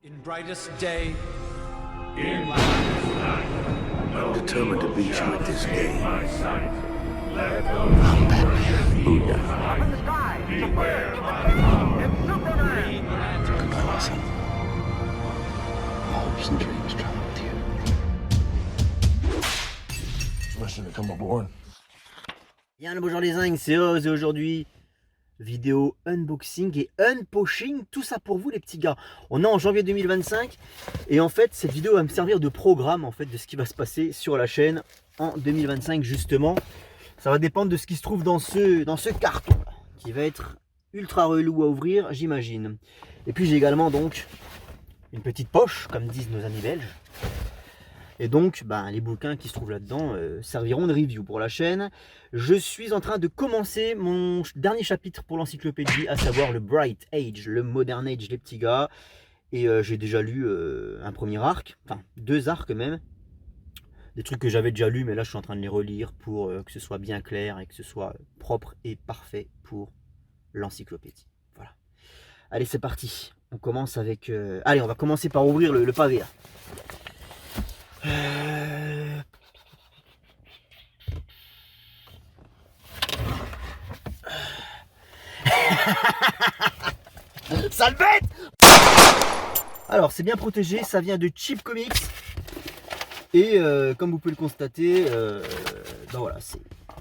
In brightest day, In darkest night, no Determined to beat you at this game. my sight. Let those who worship evil hide. Beware my power. green lantern Goodbye, my son. My hopes and dreams travel with you. Permission to come aboard. Bien le bonjour les zincs, c'est Oz et aujourd'hui vidéo unboxing et unpoching, tout ça pour vous les petits gars. On est en janvier 2025 et en fait cette vidéo va me servir de programme en fait de ce qui va se passer sur la chaîne en 2025 justement. Ça va dépendre de ce qui se trouve dans ce carton là, qui va être ultra relou à ouvrir j'imagine. Et puis j'ai également donc une petite poche comme disent nos amis belges. Et donc, les bouquins qui se trouvent là-dedans serviront de review pour la chaîne. Je suis en train de commencer mon dernier chapitre pour l'encyclopédie, à savoir le Bright Age, le Modern Age, les petits gars. Et j'ai déjà lu un premier arc, enfin 2 arcs même. Des trucs que j'avais déjà lus, mais là je suis en train de les relire pour que ce soit bien clair et que ce soit propre et parfait pour l'encyclopédie. Voilà. Allez, c'est parti. On commence avec... Allez, on va commencer par ouvrir le pavé là. Sale bête. Alors c'est bien protégé, ça vient de Cheap Comics. Et comme vous pouvez le constater, voilà,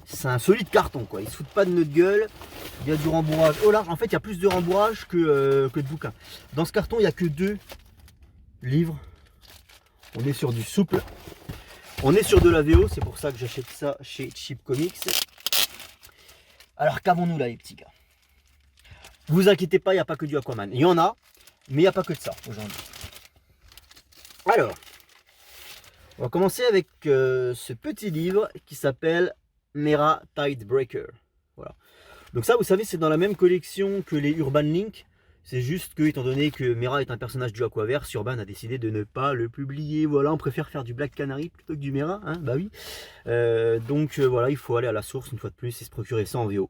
c'est un solide carton quoi. Ils se foutent pas de notre gueule. Il y a du rembourrage au large. En fait il y a plus de rembourrage que de bouquins. Dans ce carton il n'y a que 2 livres. On est sur du souple. On est sur de la VO, c'est pour ça que j'achète ça chez Cheap Comics. Alors qu'avons-nous là les petits gars? Vous inquiétez pas, il n'y a pas que du Aquaman. Il y en a, mais il n'y a pas que de ça aujourd'hui. Alors, on va commencer avec ce petit livre qui s'appelle Mera Tidebreaker. Voilà. Donc ça, vous savez, c'est dans la même collection que les Urban Link. C'est juste que, étant donné que Mera est un personnage du Aquaverse, Urban a décidé de ne pas le publier. Voilà, on préfère faire du Black Canary plutôt que du Mera, hein, bah oui. Donc voilà, il faut aller à la source une fois de plus et se procurer ça en VO.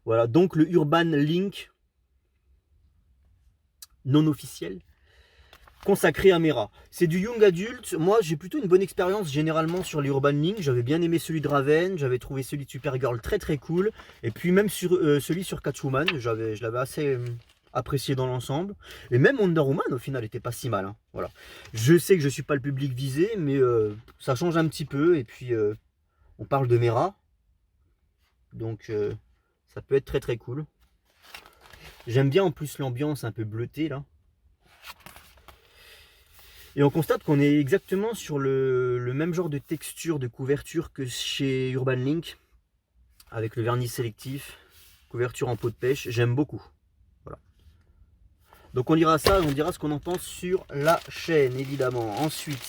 Voilà, donc le Urban Link non officiel consacré à Mera. C'est du young adulte. Moi, j'ai plutôt une bonne expérience généralement sur les Urban Link. J'avais bien aimé celui de Raven, j'avais trouvé celui de Supergirl très très cool. Et puis même sur celui sur Catwoman, je l'avais assez... apprécié dans l'ensemble, et même Wonder Woman au final était pas si mal, hein. Voilà. Je sais que je suis pas le public visé, mais ça change un petit peu, et puis on parle de Mera, donc ça peut être très très cool. J'aime bien en plus l'ambiance un peu bleutée là, et on constate qu'on est exactement sur le même genre de texture de couverture que chez Urban Link, avec le vernis sélectif, couverture en peau de pêche. J'aime beaucoup. Donc on lira ça et on dira ce qu'on en pense sur la chaîne évidemment. Ensuite,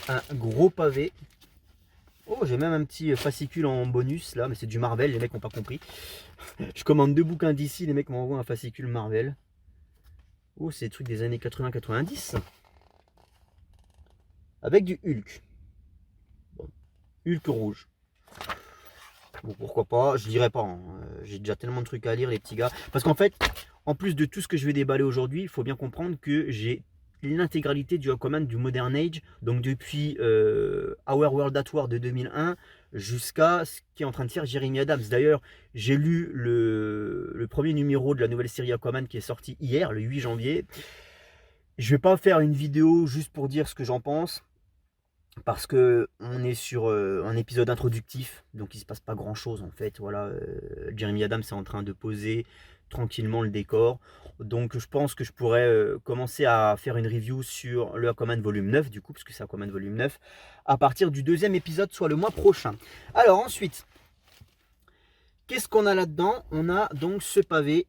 un gros pavé. Oh, j'ai même un petit fascicule en bonus là, mais c'est du Marvel, les mecs n'ont pas compris. Je commande 2 bouquins d'ici, les mecs m'envoient un fascicule Marvel. Oh, c'est des trucs des années 80-90. Avec du Hulk. Bon, Hulk rouge. Bon, pourquoi pas, je dirais pas, hein. J'ai déjà tellement de trucs à lire les petits gars. Parce qu'en fait, en plus de tout ce que je vais déballer aujourd'hui, il faut bien comprendre que j'ai l'intégralité du Aquaman du Modern Age, donc depuis Our World at War de 2001 jusqu'à ce qui est en train de faire Jeremy Adams. D'ailleurs, j'ai lu le premier numéro de la nouvelle série Aquaman qui est sorti hier, le 8 janvier. Je vais pas faire une vidéo juste pour dire ce que j'en pense, parce que on est sur un épisode introductif, donc il se passe pas grand chose en fait. Voilà, Jeremy Adams est en train de poser tranquillement le décor, donc je pense que je pourrais commencer à faire une review sur le Aquaman volume 9 du coup, parce que c'est Aquaman volume 9 à partir du 2e épisode, soit le mois prochain. Alors ensuite, qu'est-ce qu'on a là-dedans? On a donc ce pavé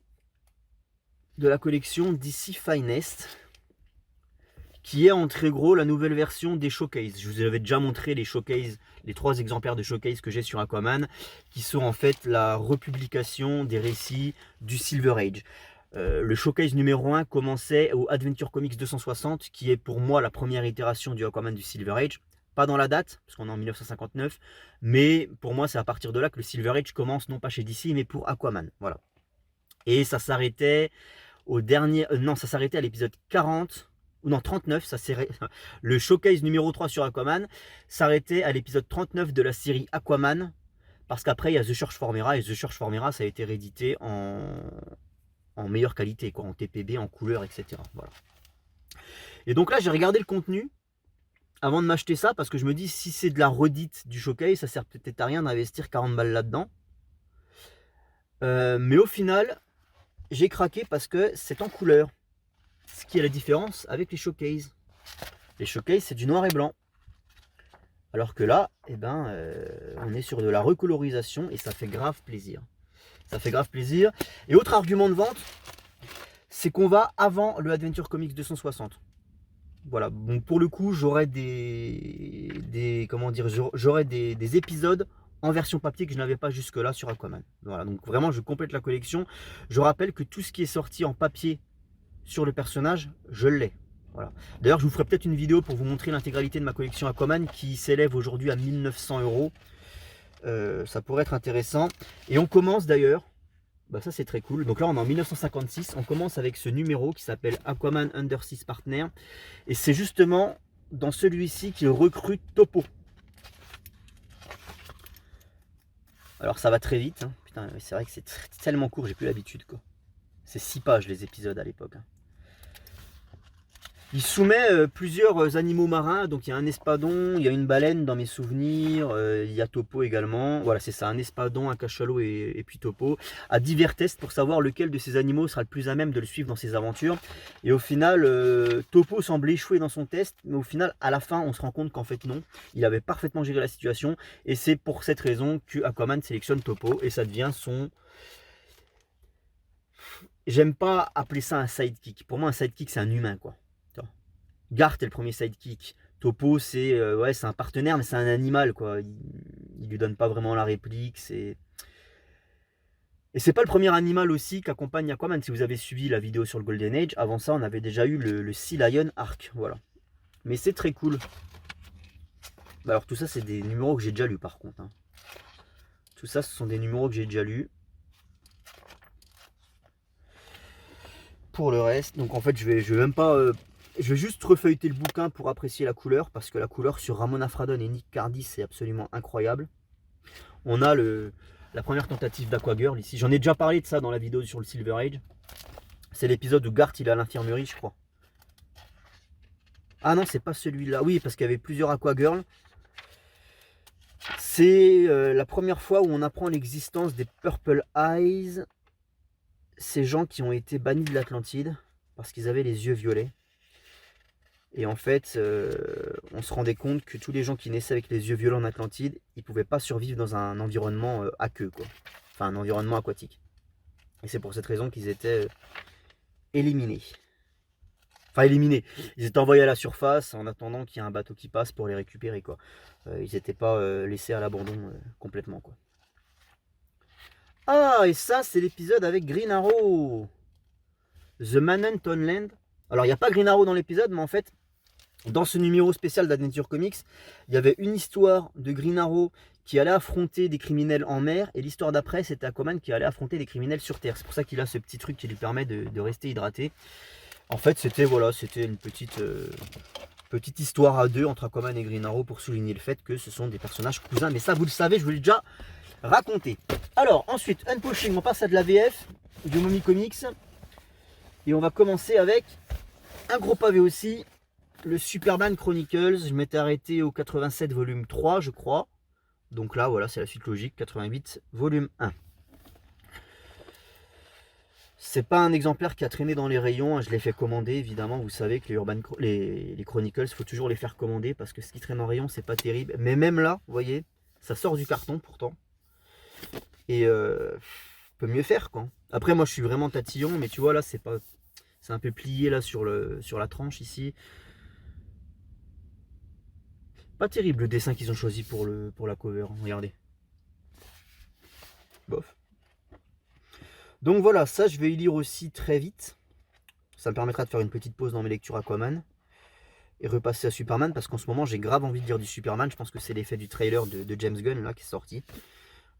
de la collection DC Finest, qui est en très gros la nouvelle version des Showcase. Je vous avais déjà montré les Showcase, les 3 exemplaires de Showcase que j'ai sur Aquaman, qui sont en fait la republication des récits du Silver Age. Le Showcase numéro 1 commençait au Adventure Comics 260, qui est pour moi la première itération du Aquaman du Silver Age. Pas dans la date, parce qu'on est en 1959, mais pour moi c'est à partir de là que le Silver Age commence, non pas chez DC, mais pour Aquaman. Voilà. Et ça s'arrêtait au dernier... non, ça s'arrêtait à l'épisode 40 non 39, le showcase numéro 3 sur Aquaman s'arrêtait à l'épisode 39 de la série Aquaman, parce qu'après il y a The Search for Mera, et The Search for Mera ça a été réédité en meilleure qualité, quoi, en TPB, en couleur, etc. Voilà. Et donc là j'ai regardé le contenu avant de m'acheter ça, parce que je me dis, si c'est de la redite du showcase, ça sert peut-être à rien d'investir 40 balles là-dedans. Mais au final, j'ai craqué parce que c'est en couleur. Ce qui est la différence avec les showcases. Les showcases, c'est du noir et blanc. Alors que là, eh ben, on est sur de la recolorisation et ça fait grave plaisir. Ça fait grave plaisir. Et autre argument de vente, c'est qu'on va avant le Adventure Comics 260. Voilà, donc pour le coup, j'aurai des épisodes en version papier que je n'avais pas jusque là sur Aquaman. Voilà, donc vraiment je complète la collection. Je rappelle que tout ce qui est sorti en papier sur le personnage, je l'ai. Voilà. D'ailleurs, je vous ferai peut-être une vidéo pour vous montrer l'intégralité de ma collection Aquaman qui s'élève aujourd'hui à 1900 €. Ça pourrait être intéressant. Et on commence d'ailleurs, bah ça c'est très cool. Donc là on est en 1956, on commence avec ce numéro qui s'appelle Aquaman Undersea Partner. Et c'est justement dans celui-ci qu'il recrute Topo. Alors ça va très vite, hein. Putain, c'est vrai que c'est tellement court, j'ai plus l'habitude quoi. C'est 6 pages les épisodes à l'époque. Hein. Il soumet plusieurs animaux marins, donc il y a un espadon, il y a une baleine dans mes souvenirs, il y a Topo également. Voilà, c'est ça, un espadon, un cachalot et puis Topo. À divers tests pour savoir lequel de ces animaux sera le plus à même de le suivre dans ses aventures. Et au final, Topo semble échouer dans son test, mais au final, à la fin, on se rend compte qu'en fait non, il avait parfaitement géré la situation. Et c'est pour cette raison que Aquaman sélectionne Topo et ça devient son... J'aime pas appeler ça un sidekick. Pour moi, un sidekick, c'est un humain, quoi. Garth est le premier sidekick. Topo, c'est un partenaire, mais c'est un animal, quoi. Il lui donne pas vraiment la réplique. Et c'est pas le premier animal aussi qu'accompagne Aquaman. Si vous avez suivi la vidéo sur le Golden Age, avant ça, on avait déjà eu le Sea Lion Arc. Voilà. Mais c'est très cool. Alors, tout ça, c'est des numéros que j'ai déjà lus, par contre. Hein. Tout ça, ce sont des numéros que j'ai déjà lus. Pour le reste, donc en fait, je vais même pas... je vais juste refeuilleter le bouquin pour apprécier la couleur, parce que la couleur sur Ramona Fradon et Nick Cardy, c'est absolument incroyable. On a la première tentative d'Aquagirl ici. J'en ai déjà parlé de ça dans la vidéo sur le Silver Age. C'est l'épisode où Garth il est à l'infirmerie, je crois. Ah non, c'est pas celui-là. Oui, parce qu'il y avait plusieurs Aquagirls. C'est la première fois où on apprend l'existence des Purple Eyes. Ces gens qui ont été bannis de l'Atlantide parce qu'ils avaient les yeux violets. Et en fait, on se rendait compte que tous les gens qui naissaient avec les yeux violets en Atlantide, ils ne pouvaient pas survivre dans un environnement aqueux, quoi. Enfin, un environnement aquatique. Et c'est pour cette raison qu'ils étaient éliminés. Enfin, éliminés. Ils étaient envoyés à la surface en attendant qu'il y ait un bateau qui passe pour les récupérer, quoi. Ils n'étaient pas laissés à l'abandon complètement, quoi. Ah, et ça, c'est l'épisode avec Green Arrow. The Manhunt on Land. Alors, il n'y a pas Green Arrow dans l'épisode, mais en fait, dans ce numéro spécial d'Adventure Comics, il y avait une histoire de Green Arrow qui allait affronter des criminels en mer, et l'histoire d'après, c'était Aquaman qui allait affronter des criminels sur terre. C'est pour ça qu'il a ce petit truc qui lui permet de rester hydraté. En fait, c'était une petite histoire à deux entre Aquaman et Green Arrow pour souligner le fait que ce sont des personnages cousins. Mais ça, vous le savez, je vous l'ai déjà raconté. Alors, ensuite, Unpushing, on passe à de la VF, du Mommy Comics. Et on va commencer avec un gros pavé aussi, le Superman Chronicles. Je m'étais arrêté au 87 volume 3, je crois. Donc là, voilà, c'est la suite logique, 88 volume 1. C'est pas un exemplaire qui a traîné dans les rayons, je l'ai fait commander, évidemment. Vous savez que les Chronicles, il faut toujours les faire commander parce que ce qui traîne en rayon, c'est pas terrible. Mais même là, vous voyez, ça sort du carton pourtant. Et peut mieux faire, quoi. Après, moi, je suis vraiment tatillon, mais tu vois, là, c'est un peu plié là sur la tranche ici. Pas terrible le dessin qu'ils ont choisi pour la cover. Regardez. Bof. Donc voilà, ça, je vais y lire aussi très vite. Ça me permettra de faire une petite pause dans mes lectures Aquaman et repasser à Superman, parce qu'en ce moment, j'ai grave envie de lire du Superman. Je pense que c'est l'effet du trailer de James Gunn là qui est sorti.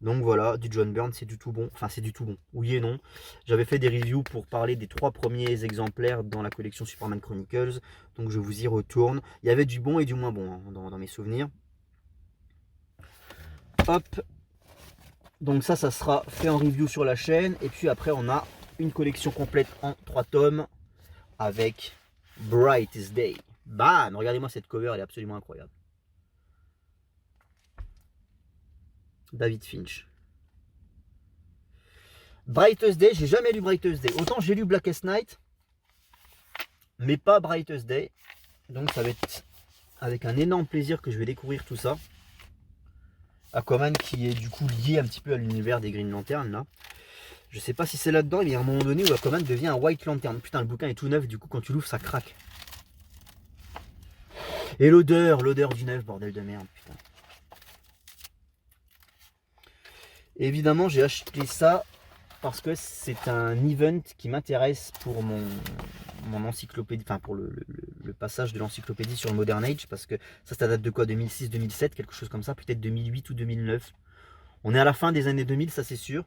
Donc voilà, du John Byrne, c'est du tout bon. Enfin, c'est du tout bon. Oui et non. J'avais fait des reviews pour parler des 3 premiers exemplaires dans la collection Superman Chronicles. Donc je vous y retourne. Il y avait du bon et du moins bon hein, dans mes souvenirs. Hop. Donc ça sera fait en review sur la chaîne. Et puis après, on a une collection complète en 3 tomes avec Brightest Day. Bam! Regardez-moi cette cover, elle est absolument incroyable. David Finch. Brightest Day, j'ai jamais lu Brightest Day. Autant j'ai lu Blackest Night, mais pas Brightest Day. Donc ça va être avec un énorme plaisir que je vais découvrir tout ça. Aquaman qui est du coup lié un petit peu à l'univers des Green Lantern là. Je sais pas si c'est là-dedans, mais il y a un moment donné où Aquaman devient un White Lantern. Putain, le bouquin est tout neuf, du coup quand tu l'ouvres ça craque. Et l'odeur du neuf, bordel de merde, putain. Évidemment, j'ai acheté ça parce que c'est un event qui m'intéresse pour mon encyclopédie, enfin pour le passage de l'encyclopédie sur le Modern Age, parce que ça date de quoi, 2006-2007, quelque chose comme ça, peut-être 2008 ou 2009. On est à la fin des années 2000, ça c'est sûr.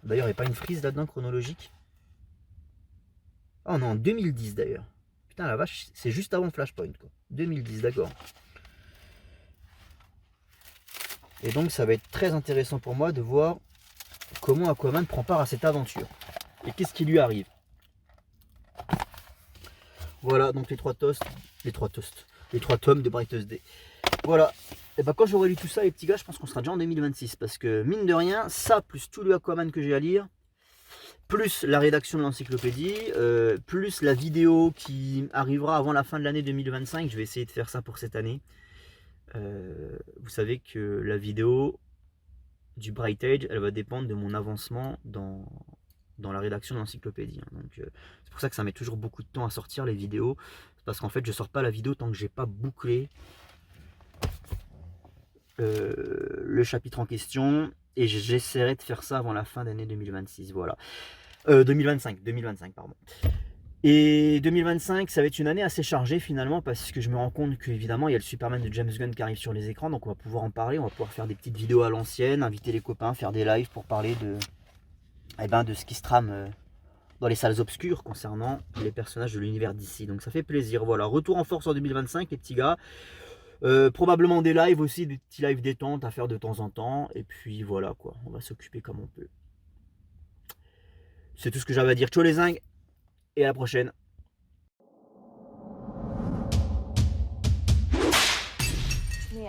D'ailleurs, il n'y a pas une frise là-dedans chronologique. Oh non, 2010 d'ailleurs. Putain la vache, c'est juste avant Flashpoint quoi. 2010, d'accord. Et donc ça va être très intéressant pour moi de voir comment Aquaman prend part à cette aventure. Et qu'est-ce qui lui arrive. Voilà, donc les 3 tomes de Brightest Day. Voilà. Et ben quand j'aurai lu tout ça, les petits gars, je pense qu'on sera déjà en 2026. Parce que mine de rien, ça, plus tout le Aquaman que j'ai à lire, plus la rédaction de l'encyclopédie, plus la vidéo qui arrivera avant la fin de l'année 2025. Je vais essayer de faire ça pour cette année. Vous savez que la vidéo du Bright Age, elle va dépendre de mon avancement dans la rédaction de l'encyclopédie. Donc c'est pour ça que ça met toujours beaucoup de temps à sortir les vidéos. Parce qu'en fait, je sors pas la vidéo tant que j'ai pas bouclé le chapitre en question. Et j'essaierai de faire ça avant la fin d'année 2026. Voilà. 2025, pardon. Et 2025, ça va être une année assez chargée finalement, parce que je me rends compte qu'évidemment il y a le Superman de James Gunn qui arrive sur les écrans, donc on va pouvoir en parler, on va pouvoir faire des petites vidéos à l'ancienne, inviter les copains, faire des lives pour parler de ce qui se trame dans les salles obscures concernant les personnages de l'univers d'ici. Donc ça fait plaisir, voilà, retour en force en 2025 les petits gars. Probablement des lives aussi, des petits lives détente à faire de temps en temps, et puis voilà quoi, on va s'occuper comme on peut. C'est tout ce que j'avais à dire, ciao les zingues, et à la prochaine. Meow.